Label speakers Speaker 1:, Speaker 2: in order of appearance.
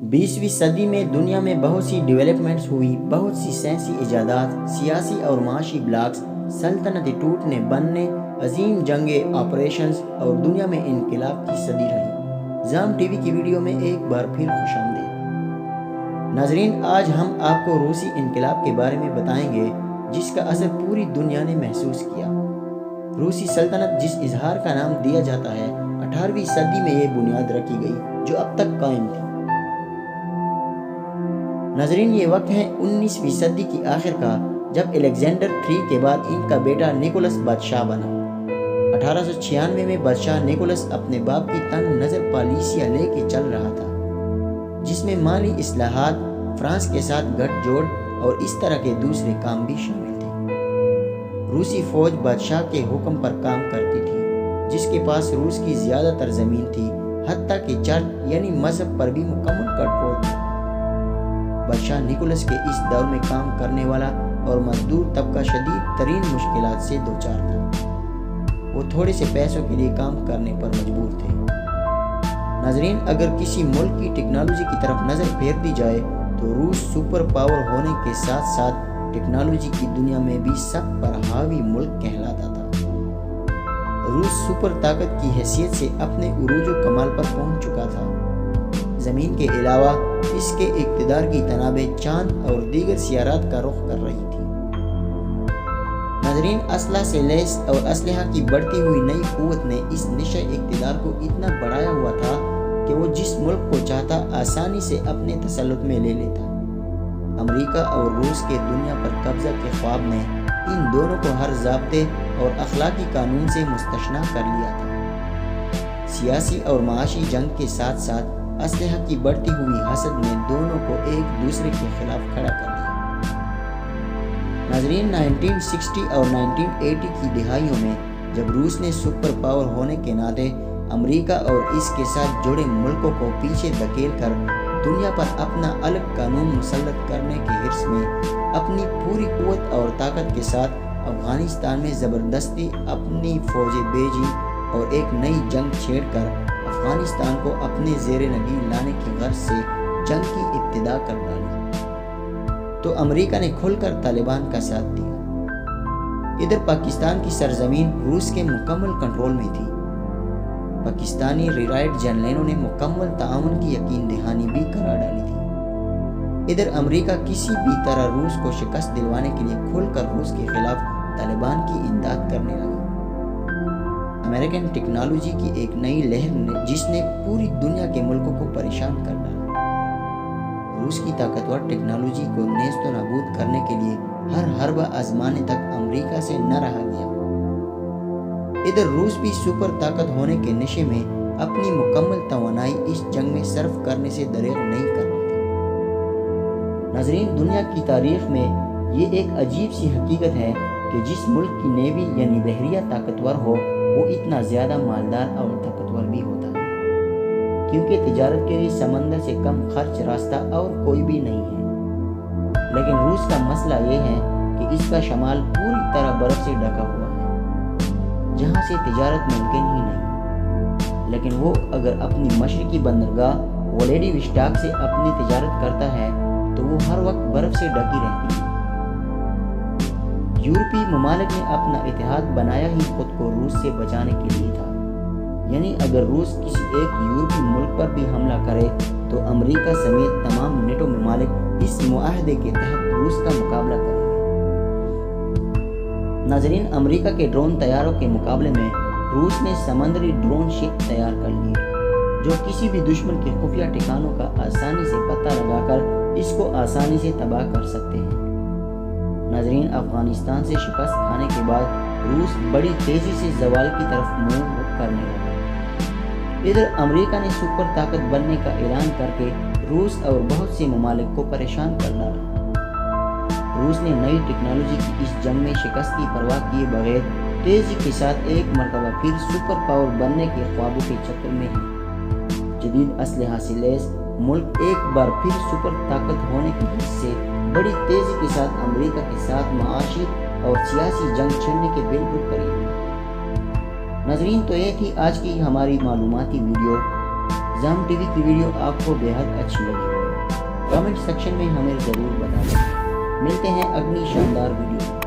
Speaker 1: 20वीं सदी में दुनिया में बहुत सी डेवलपमेंट्स हुई, बहुत सी साइंसी इजादात, सियासी और माशी ब्लॉक्स, सल्तनती टूटने बनने, अजीम जंगें, ऑपरेशंस और दुनिया में इनकलाब की सदी रही। जाम टीवी की वीडियो में एक बार फिर खुशामदीद। नाजरीन, आज हम आपको रूसी इनकलाब के बारे में बताएंगे जिसका असर पूरी दुनिया ने महसूस किया। रूसी सल्तनत जिस इजहार का नाम दिया जाता है, 18वीं सदी में ये बुनियाद रखी गई जो अब तक कायम थी। नाजरीन, ये वक्त है 19वीं सदी की आखिर का, जब अलेक्जेंडर III के बाद इनका बेटा निकोलस बादशाह बना। 1896 में बादशाह निकोलस अपने बाप की तंग नज़र पॉलिसियां लेके चल रहा था, जिसमें माली इस्लाहात, फ्रांस के साथ गठजोड़ और इस तरह के दूसरे काम भी शामिल थे। रूसी फौज बादशाह के हुक्म पर काम करती थी, जिसके पास रूस की ज़्यादातर ज़मीन थी, हत्ता कि चर्च यानी मजहब पर भी मुकम्मल कंट्रोल था। बादशाह निकोलस के इस दौर में काम करने वाला और मजदूर तबका शदीद तरीन मुश्किलात से दो चार था। वो थोड़े से पैसों के लिए काम करने पर मजबूर थे। नाजरीन, अगर किसी मुल्क की टेक्नोलॉजी की तरफ नज़र फेर दी जाए तो रूस सुपर पावर होने के साथ साथ टेक्नोलॉजी की दुनिया में भी सब पर हावी मुल्क कहलाता था। रूस सुपर ताकत की हैसियत से अपने उरूज व कमाल पर पहुंच चुका था। ज़मीन के अलावा इसके इक़्तिदार की तनाबें चांद और दीगर सियारात का रुख कर रही थी। नाजरीन, असलहा से लैस और असलहा की बढ़ती हुई नई क़ुव्वत ने इस निशा इक़्तिदार को इतना बढ़ाया हुआ था कि वो जिस मुल्क को चाहता आसानी से अपने तसल्लुत में ले लेता। अमेरिका और रूस के दुनिया पर कब्जा के ख्वाब ने इन दोनों को हर ज़ाब्ते और अखलाकी कानून से मुस्तस्ना कर लिया था। सियासी और माशी जंग के साथ साथ असलहा की बढ़ती हुई हसद ने दोनों को एक दूसरे के खिलाफ खड़ा कर दिया। नाजरीन, 1960 और 1980 की दिहाइयों में जब रूस ने सुपर पावर होने के नाते अमेरिका और इसके साथ जुड़े मुल्कों को पीछे धकेल कर दुनिया पर अपना अलग कानून मुसल्लत करने के हिर्स में अपनी पूरी कुव्वत और ताकत के साथ अफगानिस्तान में ज़बरदस्ती अपनी फौजें भेजी और एक नई जंग छेड़कर अफगानिस्तान को अपने ज़ेरे नगी लाने की गर्ज से जंग की इब्तिदा कर डाली, तो अमेरिका ने खुलकर तालिबान का साथ दिया। इधर पाकिस्तान की सरजमीन रूस के मुकम्मल कंट्रोल में थी। पाकिस्तानी रिराइट जनरलों ने मुकम्मल ताउन की यकीन दहानी भी करार डाली थी। इधर अमेरिका किसी भी तरह रूस को शिकस्त दिलवाने के लिए खुलकर रूस के खिलाफ तालिबान की इमदाद करने लगा। अमेरिकन टेक्नोलॉजी की एक नई लहर ने जिसने पूरी दुनिया के मुल्कों को परेशान कर डाला। रूस की ताकतवर टेक्नोलॉजी को नेस्त नाबूद करने के लिए हर हरबा आजमाने तक अमेरिका से न रहा गया। इधर रूस भी सुपर ताकत होने के नशे में अपनी मुकम्मल तवानाई इस जंग में सर्फ करने से दरेग नहीं कर रहा था। नाजरीन, दुनिया की तारीख में ये एक अजीब सी हकीकत है कि जिस मुल्क की नेवी यानी बहरिया ताकतवर हो वो इतना ज़्यादा मालदार और ताकतवर भी होता है, क्योंकि तिजारत के लिए समंदर से कम खर्च रास्ता और कोई भी नहीं है। लेकिन रूस का मसला ये है कि इसका शमाल पूरी तरह बर्फ़ से ढका हुआ है, जहाँ से तिजारत मुमकिन ही नहीं। लेकिन वो अगर अपनी मशरकी बंदरगाह व्लादिवोस्टॉक से अपनी तिजारत करता है तो वो हर वक्त बर्फ़ से ढकी रहती है। यूरोपीय ममालिक ने अपना इतिहाद बनाया ही खुद को रूस से बचाने के लिए था। यानी अगर रूस किसी एक यूरोपीय मुल्क पर भी हमला करे तो अमेरिका समेत तमाम नेटो ममालिक इस मुआहदे के तहत रूस का मुकाबला करेंगे। नाजरीन, अमेरिका के ड्रोन तैयारों के मुकाबले में रूस ने समंदरी ड्रोन शिप तैयार कर लिए, जो किसी भी दुश्मन के खुफिया ठिकानों का आसानी से पता लगाकर इसको आसानी से तबाह कर सकते हैं। नाजरीन, अफगानिस्तान से शिकस्त खाने के बाद रूस बड़ी तेज़ी से जवाल की तरफ मूव करने लगा। इधर अमेरिका ने सुपर ताकत बनने का ऐलान करके रूस और बहुत से ममालिक को परेशान कर डाला। रूस ने नई टेक्नोलॉजी की इस जंग में शिकस्त की परवाह किए बगैर तेज़ी के साथ एक मरतबा फिर सुपर पावर बनने के ख्वाबों के चक्कर में है। जदीद असलहा से लैस मुल्क एक बार फिर सुपर ताकत होने की वजह से बड़ी तेज़ी के साथ अमेरिका के साथ माशी और सियासी जंग छेड़ने के बिल्कुल करीब है। नाजरीन, तो ये थी आज की हमारी मालूमाती वीडियो। زام ٹی وی کی ویڈیو آپ کو بےحد اچھی لگی ہوگی۔ کامنٹ سیکشن میں ہمیں ضرور بتا دیں۔ ملتے ہیں اگلی شاندار ویڈیو میں۔